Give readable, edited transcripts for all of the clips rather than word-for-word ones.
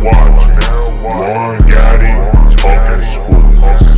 watching Juan Gotti Talking Sports.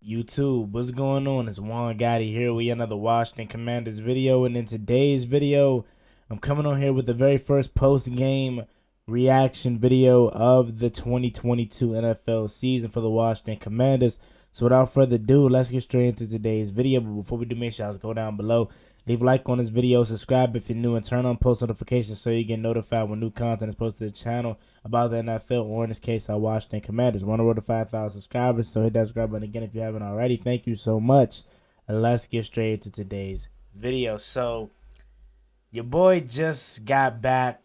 YouTube, what's going on? It's Juan Gotti here with another Washington Commanders video, and in today's video, I'm coming on here with the very first post-game reaction video of the 2022 NFL season for the Washington Commanders. So without further ado, let's get straight into today's video. But before we do, make sure you go down below, leave a like on this video, subscribe if you're new, and turn on post notifications so you get notified when new content is posted to the channel about the NFL, or in this case, our Washington Commanders. We're on the road to 5,000 subscribers, so hit that subscribe button again if you haven't already. Thank you so much. And let's get straight into today's video. So your boy just got back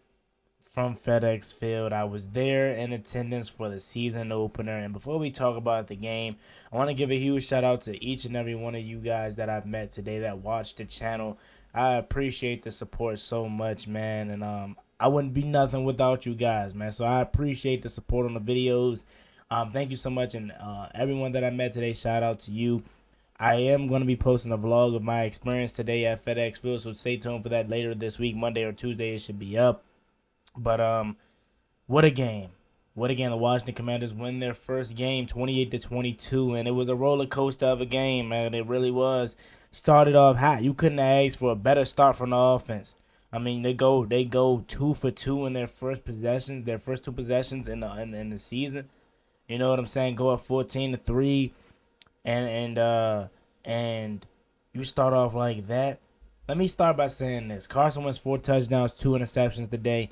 from FedEx Field. I was there in attendance for the season opener, and before we talk about the game, I want to give a huge shout out to each and every one of you guys that I've met today that watched the channel. I appreciate the support so much, man, and I wouldn't be nothing without you guys, man. So I appreciate the support on the videos. Thank you so much, and everyone that I met today, shout out to you. I am going to be posting a vlog of my experience today at FedEx Field, so stay tuned for that later this week. Monday or Tuesday it should be up. But what a game. What a game. The Washington Commanders win their first game 28-22, and it was a roller coaster of a game, man. It really was. Started off hot. You couldn't ask for a better start from the offense. I mean, they go 2 for 2 in their first possessions, their first two possessions in the season. You know what I'm saying? Go up 14-3, and you start off like that. Let me start by saying this: Carson Wentz 4 touchdowns, 2 interceptions today.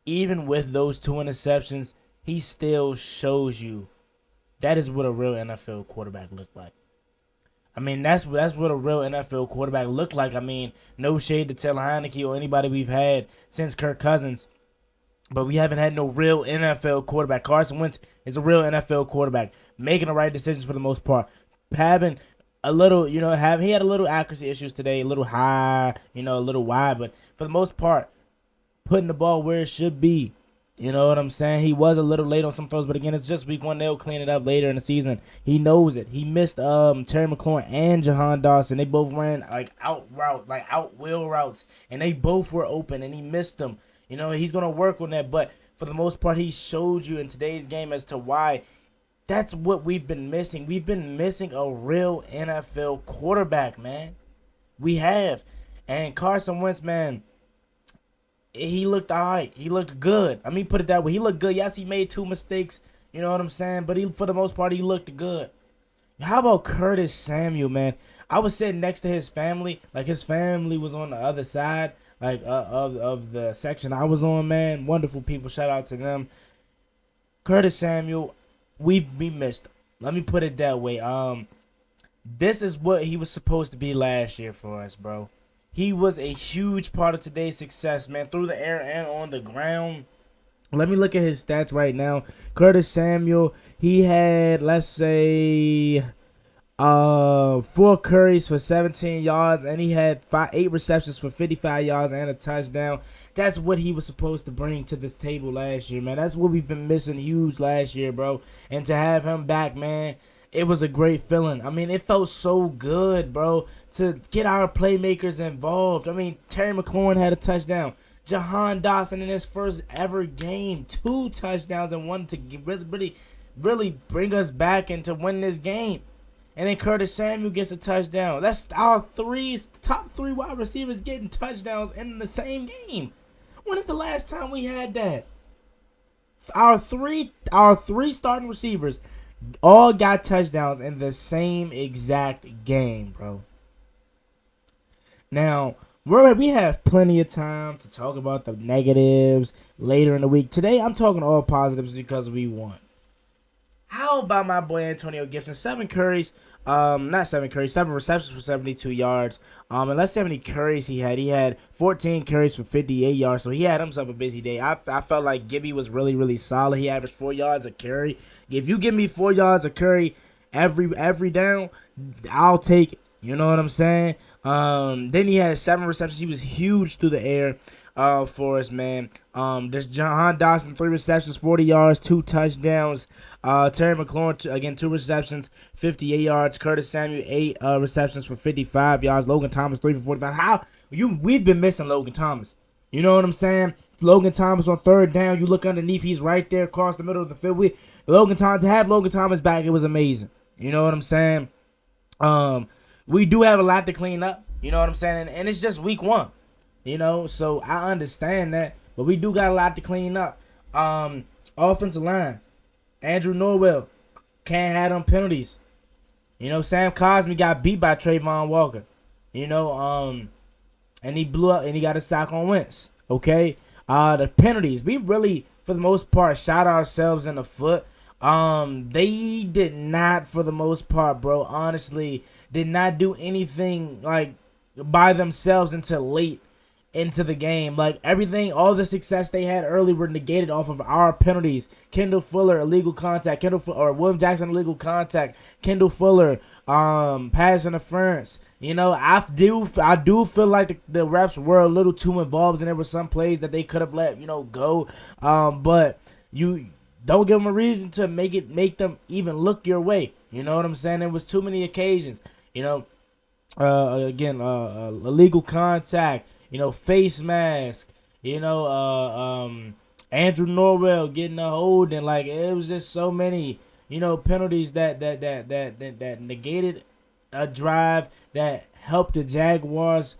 Even with those 2 interceptions, he still shows you that is what a real NFL quarterback looked like. I mean, that's what a real NFL quarterback looked like. I mean, no shade to Taylor Heineke or anybody we've had since Kirk Cousins, but we haven't had no real NFL quarterback. Carson Wentz is a real NFL quarterback, making the right decisions for the most part. Having a little, he had a little accuracy issues today, a little high, a little wide, but for the most part, putting the ball where it should be. You know what I'm saying? He was a little late on some throws, but again, it's just week 1. They'll clean it up later in the season. He knows it. He missed Terry McLaurin and Jahan Dawson. They both ran out wheel routes, and they both were open, and he missed them. He's gonna work on that, but for the most part, he showed you in today's game as to why that's what we've been missing. We've been missing a real NFL quarterback, man. We have, and Carson Wentz, man. He looked all right. He looked good. I mean, put it that way. He looked good. Yes, he made 2 mistakes. You know what I'm saying? But for the most part, he looked good. How about Curtis Samuel, man? I was sitting next to his family. Like, his family was on the other side, of the section I was on, man. Wonderful people. Shout out to them. Curtis Samuel, we missed him. Let me put it that way. This is what he was supposed to be last year for us, bro. He was a huge part of today's success, man, through the air and on the ground. Let me look at his stats right now. Curtis Samuel, he had, let's say, 4 carries for 17 yards, and he had 8 receptions for 55 yards and a touchdown. That's what he was supposed to bring to this table last year, man. That's what we've been missing huge last year, bro. And to have him back, man, it was a great feeling. I mean, it felt so good, bro, to get our playmakers involved. I mean, Terry McLaurin had a touchdown. Jahan Dawson in his first ever game, 2 touchdowns and 1 to really bring us back and to win this game. And then Curtis Samuel gets a touchdown. That's our top 3 wide receivers getting touchdowns in the same game. When is the last time we had that? Our three starting receivers all got touchdowns in the same exact game, bro. Now, we have plenty of time to talk about the negatives later in the week. Today, I'm talking all positives because we won. How about my boy Antonio Gibson? 7 receptions for 72 yards. And let's see how many carries he had. He had 14 carries for 58 yards, so he had himself a busy day. I felt like Gibby was really, really solid. He averaged 4 yards a carry. If you give me 4 yards a carry every down, I'll take it. You know what I'm saying? Then he had 7 receptions. He was huge through the air for us, man. There's Jahan Dawson, 3 receptions, 40 yards, 2 touchdowns. Terry McLaurin, again, 2 receptions, 58 yards. Curtis Samuel, 8 receptions for 55 yards. Logan Thomas, 3 for 45. We've been missing Logan Thomas. You know what I'm saying? Logan Thomas on third down. You look underneath, he's right there across the middle of the field. To have Logan Thomas back, it was amazing. You know what I'm saying? We do have a lot to clean up. You know what I'm saying? And it's just week 1. You know, so I understand that, but we do got a lot to clean up. Offensive line, Andrew Norwell can't have them penalties. You know, Sam Cosmi got beat by Trayvon Walker. You know, and he blew up and he got a sack on Wentz. Okay, the penalties, we really, for the most part, shot ourselves in the foot. They did not, for the most part, bro. Honestly, did not do anything like by themselves until late into the game. Like everything, all the success they had early were negated off of our penalties. Kendall Fuller, illegal contact. William Jackson, illegal contact. Kendall Fuller, pass interference. You know, I do feel like the refs were a little too involved, and there were some plays that they could have let go. But you don't give them a reason to make them even look your way. You know what I'm saying? There was too many occasions. You know, illegal contact. You know, face mask. You know, Andrew Norwell getting a hold, and like it was just so many, penalties that negated a drive that helped the Jaguars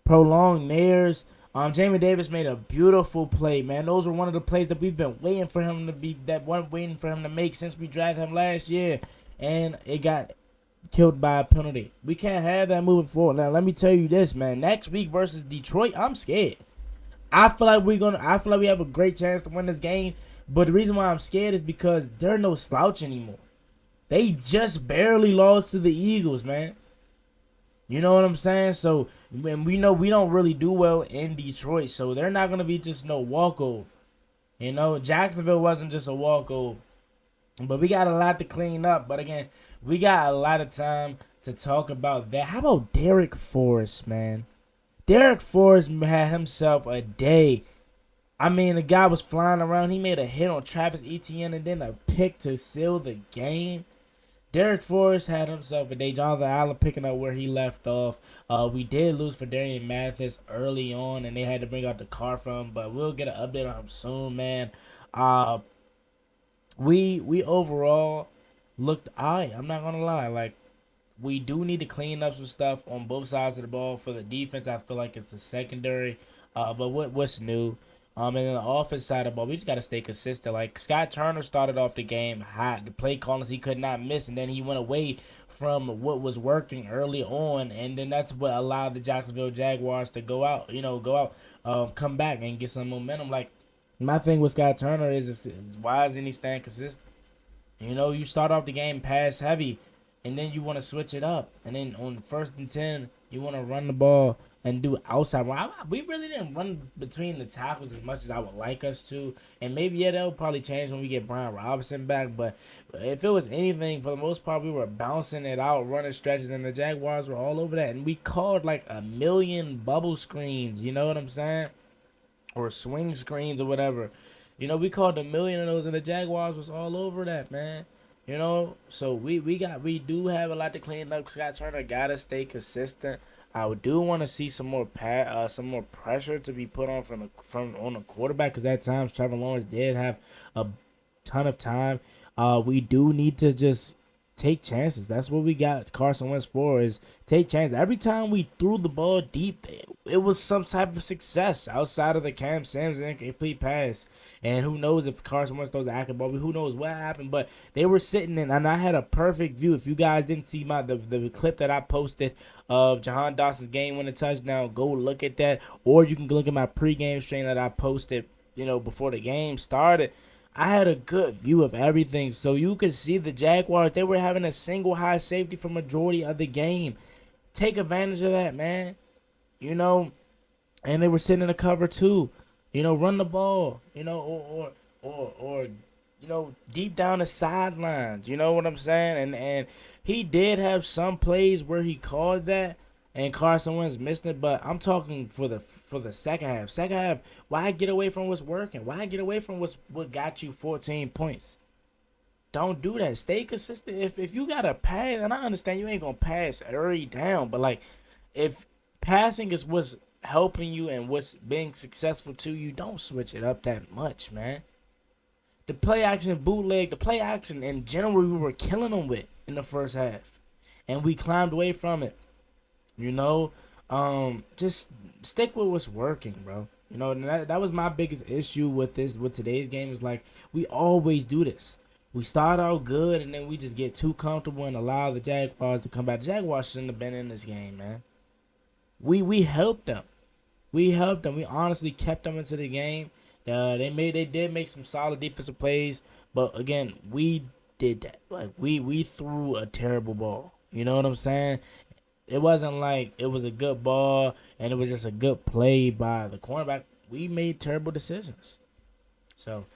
prolong theirs. Jamie Davis made a beautiful play, man. Those were one of the plays that we've been waiting for him to make since we drafted him last year, and it got killed by a penalty. We can't have that moving forward. Now, let me tell you this, man. Next week versus Detroit, I'm scared. I feel like we have a great chance to win this game, but the reason why I'm scared is because they're no slouch anymore. They just barely lost to the Eagles, man. You know what I'm saying? So, when we know we don't really do well in Detroit, so they're not gonna be just no walkover. You know, Jacksonville wasn't just a walkover. But we got a lot to clean up. But again, we got a lot of time to talk about that. How about Derrick Force, man? Derrick Force had himself a day. I mean, the guy was flying around. He made a hit on Travis Etienne and then a pick to seal the game. Derrick Force had himself a day. Jonathan Allen picking up where he left off. We did lose for Darian Mathis early on, and they had to bring out the car from him. But we'll get an update on him soon, man. We overall looked alright. I'm not gonna lie. Like, we do need to clean up some stuff on both sides of the ball. For the defense, I feel like it's the secondary. But what's new? And then the offense side of the ball, we just gotta stay consistent. Like, Scott Turner started off the game hot. The play callings he could not miss, and then he went away from what was working early on, and then that's what allowed the Jacksonville Jaguars to come back and get some momentum. Like, my thing with Scott Turner is why isn't he staying consistent? You know, you start off the game pass heavy, and then you want to switch it up. And then on 1st and 10, you want to run the ball and do outside. We really didn't run between the tackles as much as I would like us to. And maybe, that'll probably change when we get Brian Robinson back. But if it was anything, for the most part, we were bouncing it out, running stretches, and the Jaguars were all over that. And we called like a million bubble screens. You know what I'm saying? Or swing screens or whatever. You know, we called a million of those, and the Jaguars was all over that, man. You know, so we do have a lot to clean up. Scott Turner gotta stay consistent. I do want to see some more pressure to be put on on the quarterback, because at times Trevor Lawrence did have a ton of time. We do need to just take chances. That's what we got Carson Wentz for, is take chances. Every time we threw the ball deep, it was some type of success outside of the Cam Sims incomplete pass. And who knows if Carson Wentz throws an accurate ball, who knows what happened. But they were sitting in, and I had a perfect view. If you guys didn't see the clip that I posted of Jahan Dawson's game-winning touchdown, go look at that. Or you can look at my pregame stream that I posted, before the game started. I had a good view of everything. So you could see the Jaguars, they were having a single high safety for majority of the game. Take advantage of that, man. And they were sitting in the cover too. Run the ball, or deep down the sidelines. You know what I'm saying? And he did have some plays where he called that, and Carson Wentz missed it. But I'm talking for the second half. Second half, why get away from what's working? Why get away from what got you 14 points? don't do that. Stay consistent. If you got to pass, and I understand you ain't going to pass every down, but, like, if passing is what's helping you and what's being successful to you, don't switch it up that much, man. The play action bootleg, the play action in general, we were killing them with in the first half, and we climbed away from it. You know, just stick with what's working, bro. You know, and that was my biggest issue with today's game is like we always do this. We start out good and then we just get too comfortable and allow the Jaguars to come back. The Jaguars shouldn't have been in this game, man. We helped them. We helped them. We honestly kept them into the game. They did make some solid defensive plays, but again, we did that. Like we threw a terrible ball. You know what I'm saying? It wasn't like it was a good ball and it was just a good play by the cornerback. We made terrible decisions. So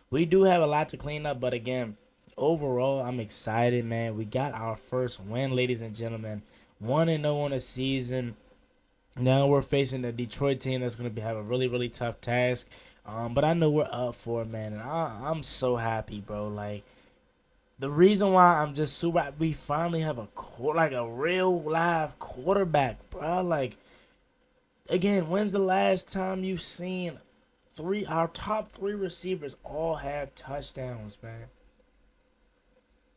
we do have a lot to clean up, but again, overall, I'm excited, man. We got our first win, ladies and gentlemen. 1-0 on the season. Now we're facing the Detroit team that's going to have a really, really tough task. But I know we're up for it, man. And I'm so happy, bro. Like, the reason why I'm just super happy, we finally have a real live quarterback, bro. Like, again, when's the last time you've seen our top 3 receivers all have touchdowns, man?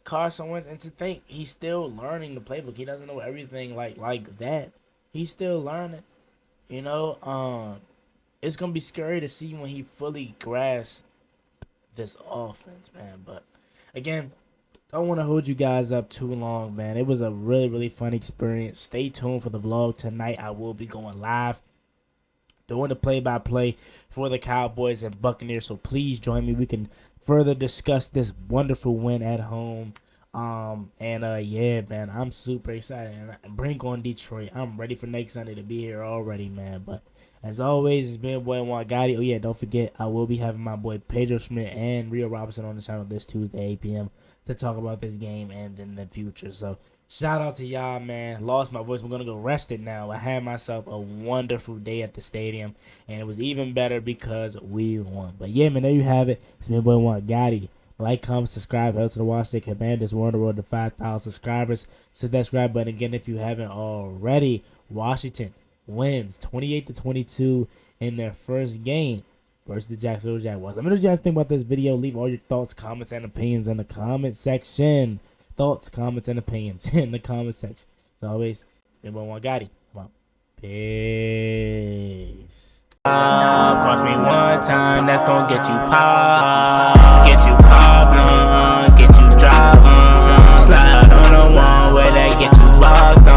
Carson Wentz, and to think he's still learning the playbook. He doesn't know everything like that. He's still learning. You know, it's going to be scary to see when he fully grasps this offense, man. But, again, don't want to hold you guys up too long, man. It was a really, really fun experience. Stay tuned for the vlog tonight. I will be going live doing the play-by-play for the Cowboys and Buccaneers. So please join me. We can further discuss this wonderful win at home. Yeah, man, I'm super excited. And bring on Detroit. I'm ready for next Sunday to be here already, man. But as always, it's been boy Juan Gotti. Oh, yeah, don't forget, I will be having my boy Pedro Schmidt and Rio Robinson on the channel this Tuesday, 8 p.m. to talk about this game and in the future. So shout out to y'all, man. Lost my voice. I'm going to go rest it now. I had myself a wonderful day at the stadium, and it was even better because we won. But, yeah, man, there you have it. It's been boy Juan Gotti. Like, comment, subscribe, help to the Washington Commanders. We're on the road to 5,000 subscribers. So that subscribe button again if you haven't already. Washington wins 28-22 in their first game versus the Jacksonville Jaguars. Let me know what you guys think about this video. Leave all your thoughts, comments, and opinions in the comment section. Thoughts, comments, and opinions in the comment section. As always, everyone want Gotti. Come on. Peace. Cross me one time, that's gonna get you pop. Get you pop, get you drop. Slide on the one where they get you locked.